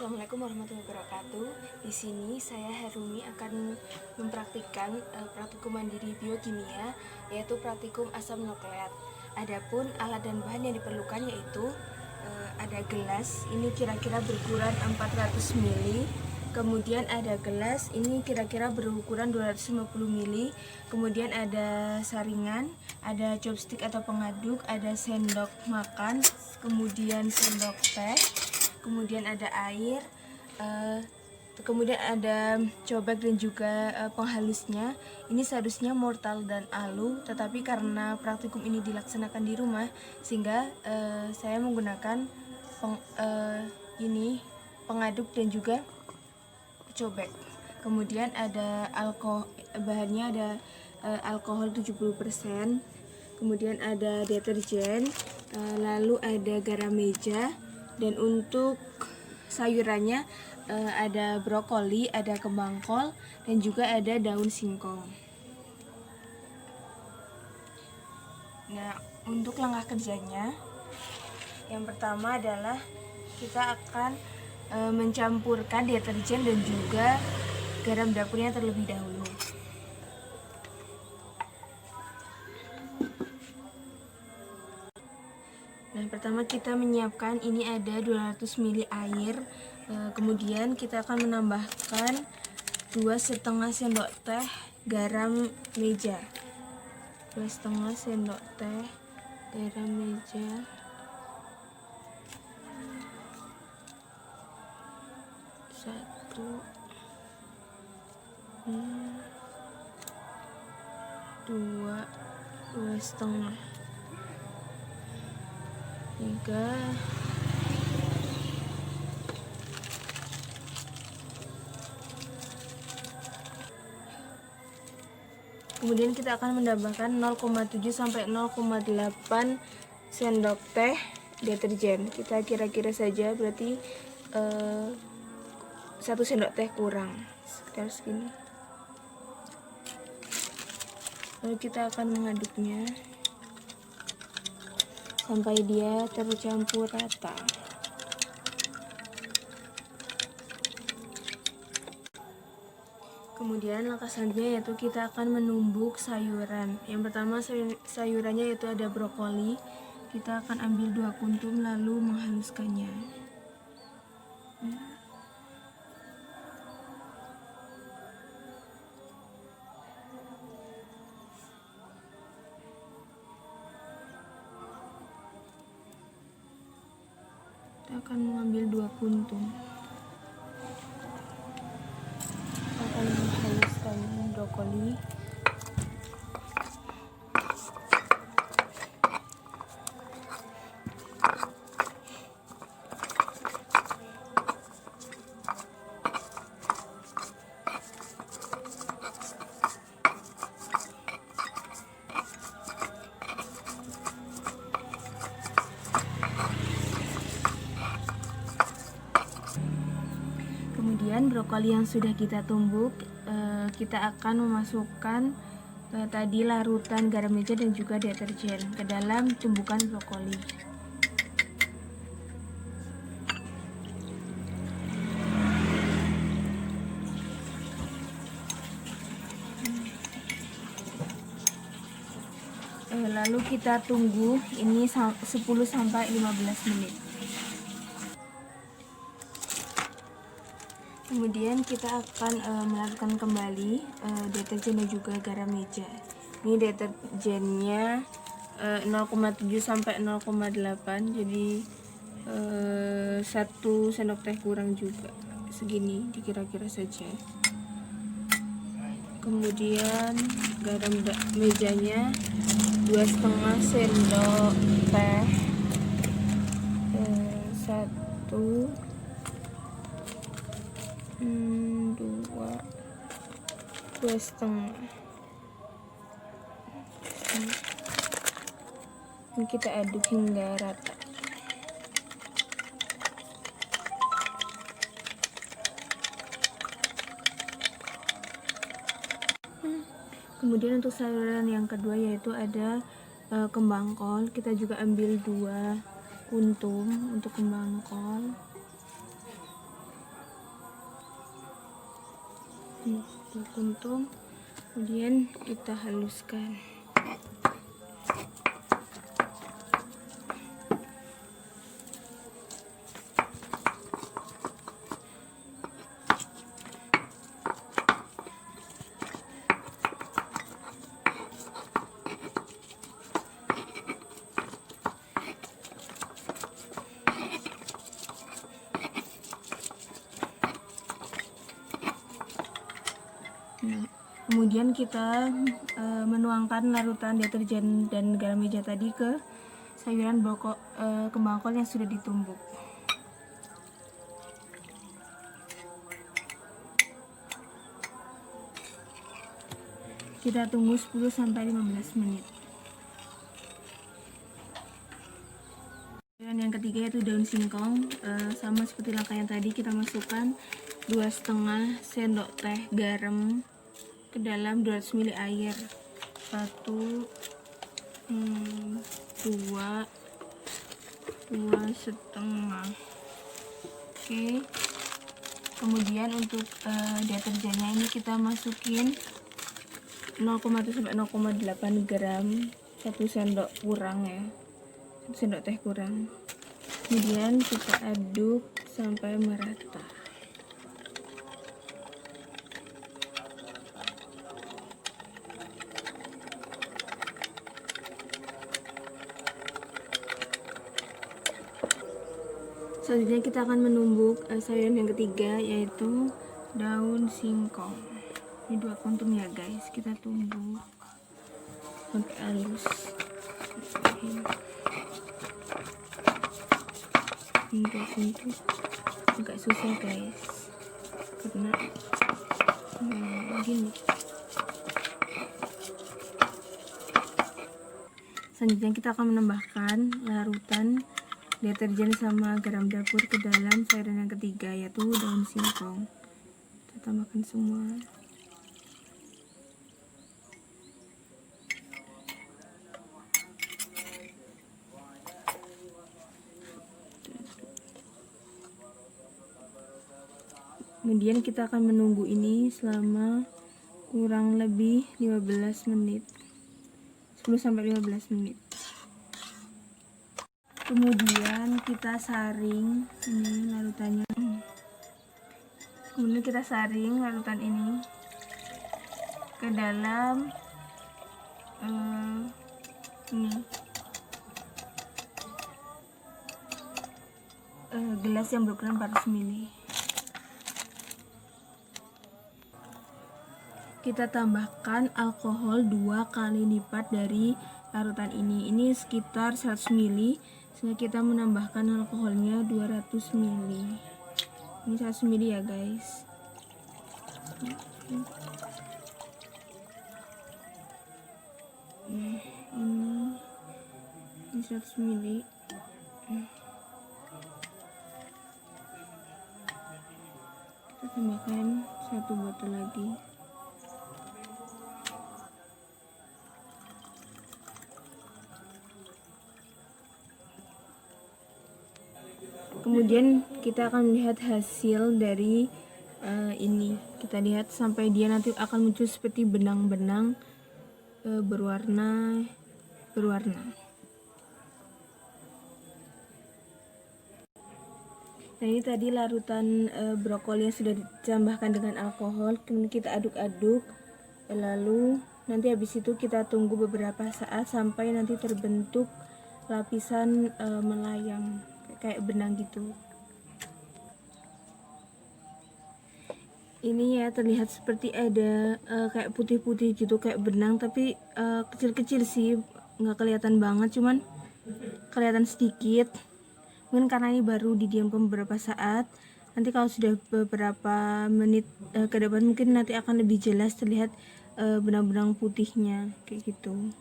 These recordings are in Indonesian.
Assalamualaikum warahmatullahi wabarakatuh. Di sini saya Herumi akan mempraktikkan praktikum mandiri biokimia, yaitu praktikum asam nukleat. Adapun alat dan bahan yang diperlukan yaitu ada gelas, ini kira-kira berukuran 400 ml. Kemudian ada gelas, ini kira-kira berukuran 250 ml. Kemudian ada saringan, ada chopstick atau pengaduk, ada sendok makan, kemudian sendok teh, kemudian ada air, kemudian ada cobek dan juga penghalusnya. Ini seharusnya mortal dan alu, tetapi karena praktikum ini dilaksanakan di rumah, sehingga saya menggunakan pengaduk dan juga cobek. Kemudian ada bahannya ada alkohol 70%, kemudian ada deterjen, lalu ada garam meja. Dan untuk sayurannya ada brokoli, ada kembang kol, dan juga ada daun singkong. Nah, untuk langkah kerjanya, yang pertama adalah kita akan mencampurkan deterjen dan juga garam dapurnya terlebih dahulu. Nah, pertama kita menyiapkan, ini ada 200 ml air, kemudian kita akan menambahkan 2,5 sendok teh garam meja, 2,5 sendok teh garam meja, satu, dua, 2,5, 3, kemudian kita akan menambahkan 0,7 sampai 0,8 sendok teh deterjen. Kita kira-kira saja, berarti 1 sendok teh kurang, sekitar segini. Lalu kita akan mengaduknya sampai dia tercampur rata. Kemudian langkah selanjutnya yaitu kita akan menumbuk sayuran. Yang pertama sayurannya yaitu ada brokoli. Kita akan ambil 2 kuntum lalu menghaluskannya. Kita akan mengambil 2 kuntum. Kita akan menghaluskan brokoli. Kemudian brokoli yang sudah kita tumbuk, kita akan memasukkan tadi larutan garam meja dan juga deterjen ke dalam tumbukan brokoli. Lalu kita tunggu ini 10 sampai 15 menit. Kemudian kita akan melarutkan kembali deterjen dan juga garam meja. Ini deterjennya 0,7 sampai 0,8, jadi 1 sendok teh kurang juga, segini dikira-kira saja. Kemudian garam mejanya 2,5 sendok teh, 1, 2,5. Ini kita aduk hingga rata. Kemudian untuk sayuran yang kedua yaitu ada kembang kol. Kita juga ambil 2 kuntum untuk kembang kol. Kita kuntung, kemudian kita haluskan. Nah, kemudian kita menuangkan larutan deterjen dan garam meja tadi ke sayuran kembang kol yang sudah ditumbuk. Kita tunggu 10-15 menit. Dan yang ketiga yaitu daun singkong. Sama seperti langkah yang tadi, kita masukkan 2,5 sendok teh garam ke dalam 200 ml air. 1, 2, 2,5. Oke. Kemudian untuk deterjennya ini kita masukin 0,1-0,8 gram, 1 sendok kurang ya, 1 sendok teh kurang. Kemudian kita aduk sampai merata. Selanjutnya kita akan menumbuk sayuran yang ketiga, yaitu daun singkong. Ini 2 kuntung ya guys, kita tumbuk sampai halus. Ini 2 kuntung agak susah guys, karena gini. Selanjutnya kita akan menambahkan larutan deterjen sama garam dapur ke dalam sayuran yang ketiga, yaitu daun singkong. Kita tambahkan semua. Kemudian kita akan menunggu ini selama kurang lebih 15 menit, 10-15 menit. Kemudian kita saring ini larutannya. Kemudian kita saring larutan ini ke dalam gelas yang berukuran 400 ml. Kita tambahkan alkohol 2 kali lipat dari larutan ini. Ini sekitar 100 ml. Sehingga kita menambahkan alkoholnya 200 ml. Ini 100 ml ya guys. Ini 100 ml. Kita tambahkan 1 botol lagi. Kemudian kita akan melihat hasil dari ini. Kita lihat sampai dia nanti akan muncul seperti benang-benang berwarna. Nah, ini tadi larutan brokoli yang sudah ditambahkan dengan alkohol. Kemudian kita aduk-aduk, lalu nanti habis itu kita tunggu beberapa saat sampai nanti terbentuk lapisan melayang kayak benang gitu. Ini ya terlihat seperti ada kayak putih-putih gitu, kayak benang, tapi kecil-kecil sih, nggak kelihatan banget, cuman kelihatan sedikit. Mungkin karena ini baru didiamkan beberapa saat. Nanti kalau sudah beberapa menit ke depan mungkin nanti akan lebih jelas terlihat benang-benang putihnya kayak gitu.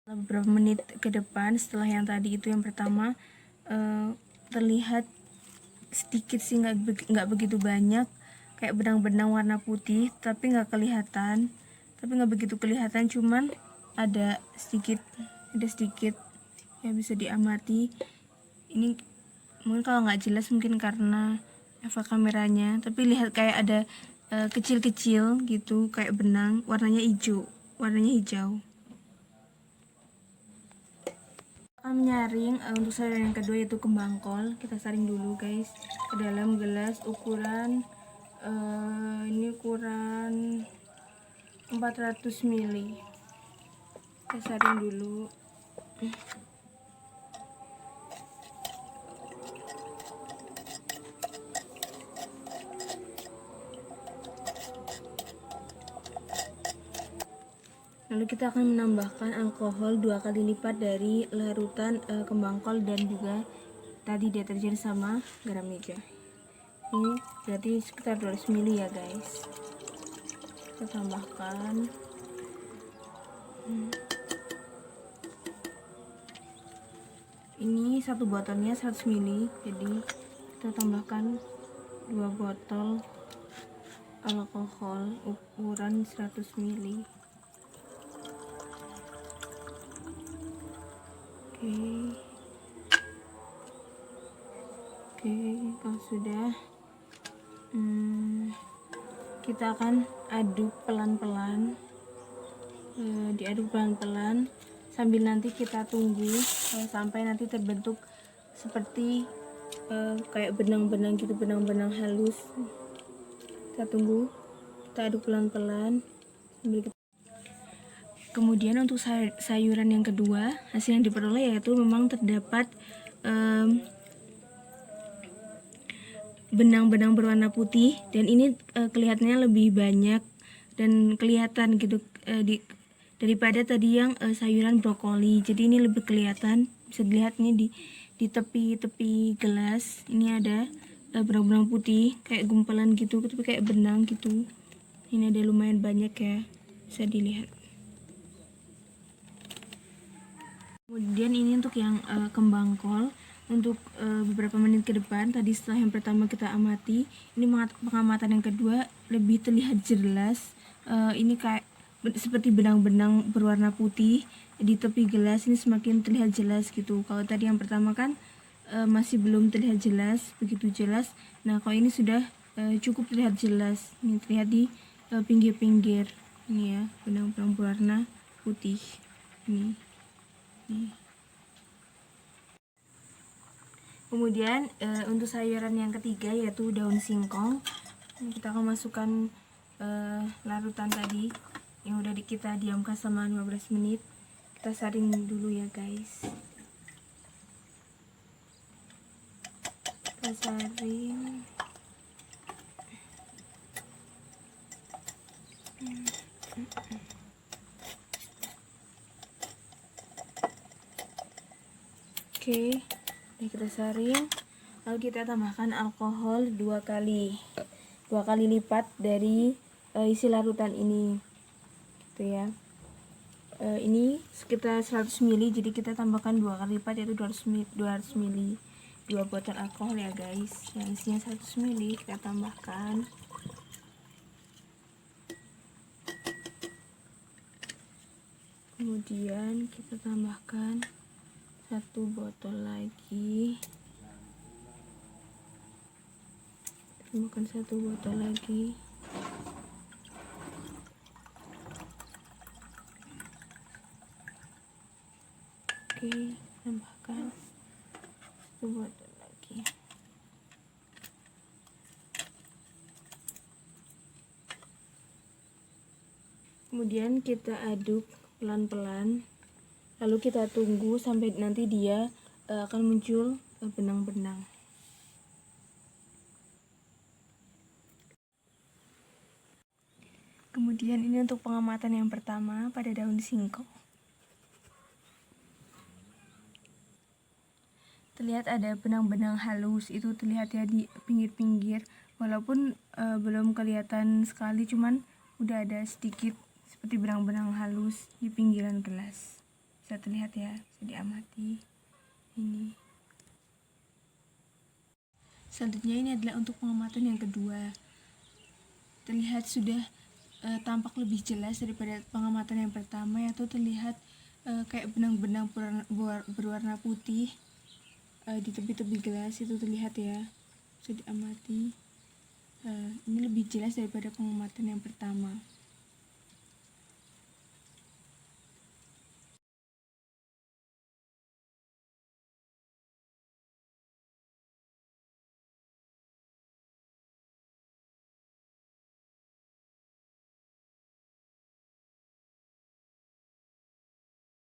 Beberapa menit ke depan setelah yang tadi itu yang pertama, terlihat sedikit sih, nggak begitu banyak, kayak benang-benang warna putih, tapi nggak begitu kelihatan, cuman ada sedikit yang bisa diamati. Ini mungkin kalau nggak jelas mungkin karena efek kameranya, tapi lihat kayak ada kecil-kecil gitu kayak benang, warnanya hijau. Akan menyaring untuk sayuran yang kedua yaitu kembang kol. Kita saring dulu guys ke dalam gelas ukuran ini ukuran 400 ml. Kita saring dulu. Lalu kita akan menambahkan alkohol 2 kali lipat dari larutan kembang kol dan juga tadi deterjen sama garam meja. Ini berarti sekitar 200 ml ya guys. Kita tambahkan. Ini satu botolnya 100 ml, jadi kita tambahkan 2 botol alkohol ukuran 100 ml. Oke, kalau sudah kita akan aduk pelan-pelan, diaduk pelan-pelan sambil nanti kita tunggu sampai nanti terbentuk seperti kayak benang-benang gitu, benang-benang halus. Kita tunggu, kita aduk pelan-pelan sambil kita. Kemudian untuk sayuran yang kedua, hasil yang diperoleh yaitu memang terdapat benang-benang berwarna putih, dan ini kelihatannya lebih banyak dan kelihatan gitu daripada tadi yang sayuran brokoli. Jadi ini lebih kelihatan, bisa dilihat nih di tepi-tepi gelas ini ada benang-benang putih kayak gumpalan gitu, tapi kayak benang gitu. Ini ada lumayan banyak ya, bisa dilihat. Kemudian ini untuk yang kembang kol, untuk beberapa menit ke depan. Tadi setelah yang pertama kita amati, ini pengamatan yang kedua lebih terlihat jelas. Ini kayak seperti benang-benang berwarna putih di tepi gelas, ini semakin terlihat jelas gitu. Kalau tadi yang pertama kan masih belum terlihat jelas, begitu jelas. Nah kalau ini sudah cukup terlihat jelas. Ini terlihat di pinggir-pinggir ini ya, benang-benang berwarna putih ini. Kemudian untuk sayuran yang ketiga yaitu daun singkong. Kita akan masukkan larutan tadi yang udah kita diamkan selama 15 menit. Kita saring dulu ya guys. Kita saring. Oke, kita saring, lalu kita tambahkan alkohol 2 kali lipat dari isi larutan ini, gitu ya. Ini sekitar 100 ml, jadi kita tambahkan 2 kali lipat yaitu 200 ml, 2 botol alkohol ya guys, yang isinya 100 ml kita tambahkan. Kemudian kita tambahkan 1 botol lagi, tambahkan 1 botol lagi. Oke, tambahkan 1 botol lagi. Kemudian kita aduk pelan-pelan, lalu kita tunggu sampai nanti dia akan muncul benang-benang. Kemudian ini untuk pengamatan yang pertama pada daun singkong. Terlihat ada benang-benang halus, itu terlihat ya di pinggir-pinggir, walaupun belum kelihatan sekali, cuman udah ada sedikit seperti benang-benang halus di pinggiran gelas. Bisa terlihat ya, bisa diamati. Ini. Selanjutnya ini adalah untuk pengamatan yang kedua. Terlihat sudah tampak lebih jelas daripada pengamatan yang pertama, yaitu terlihat kayak benang-benang berwarna putih di tepi-tepi gelas, itu terlihat ya, bisa diamati. Ini lebih jelas daripada pengamatan yang pertama.